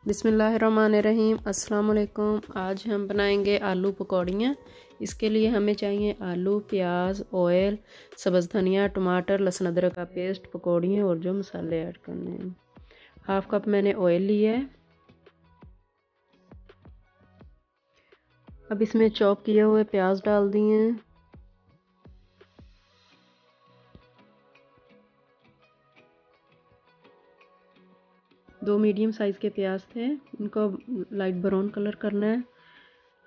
बिस्मिल्लाहिर्रहमानिर्रहीम। अस्सलाम वालेकुम। आज हम बनाएंगे आलू पकौड़ियाँ। इसके लिए हमें चाहिए आलू, प्याज, ऑयल, सब्ज़ धनिया, टमाटर, लहसुन अदरक का पेस्ट, पकौड़ियाँ और जो मसाले ऐड करने हैं। हाफ़ कप मैंने ऑयल लिया है। अब इसमें चॉप किए हुए प्याज डाल दिए हैं। दो मीडियम साइज़ के प्याज थे, इनको लाइट ब्राउन कलर करना है।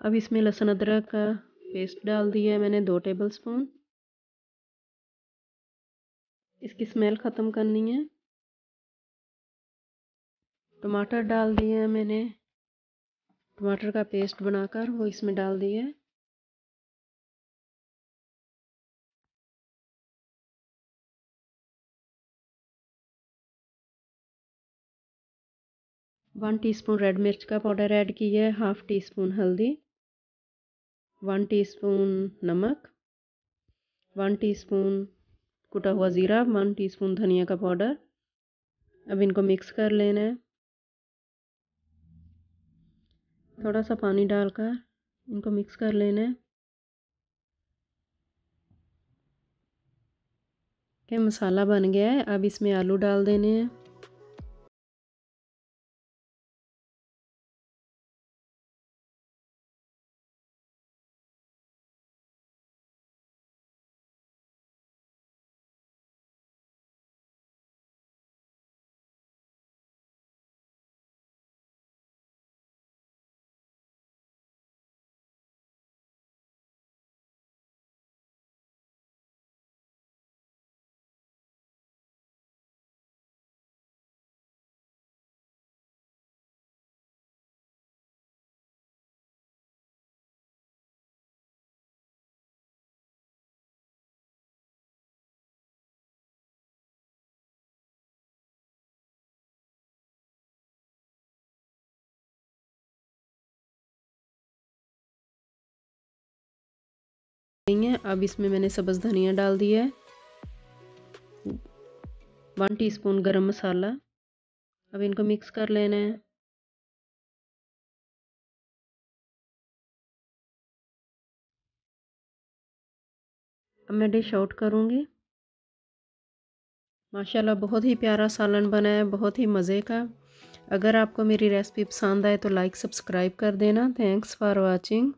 अब इसमें लहसुन अदरक का पेस्ट डाल दिया है मैंने 2 टेबलस्पून। इसकी स्मेल ख़त्म करनी है। टमाटर डाल दिए हैं मैंने, टमाटर का पेस्ट बनाकर वो इसमें डाल दिए है। वन टीस्पून रेड मिर्च का पाउडर ऐड किया है, हाफ़ टी स्पून हल्दी, 1 टीस्पून नमक, 1 टीस्पून कुटा हुआ ज़ीरा, 1 टीस्पून धनिया का पाउडर। अब इनको मिक्स कर लेना है। थोड़ा सा पानी डालकर इनको मिक्स कर लेना है। कि मसाला बन गया है। अब इसमें आलू डाल देने हैं। अब इसमें मैंने सब्ज़ धनिया डाल दिया है, 1 टीस्पून गरम मसाला। अब इनको मिक्स कर लेना है। अब मैं डिश आउट करूँगी। माशाल्लाह बहुत ही प्यारा सालन बना है, बहुत ही मज़े का। अगर आपको मेरी रेसिपी पसंद आए तो लाइक सब्सक्राइब कर देना। Thanks for watching.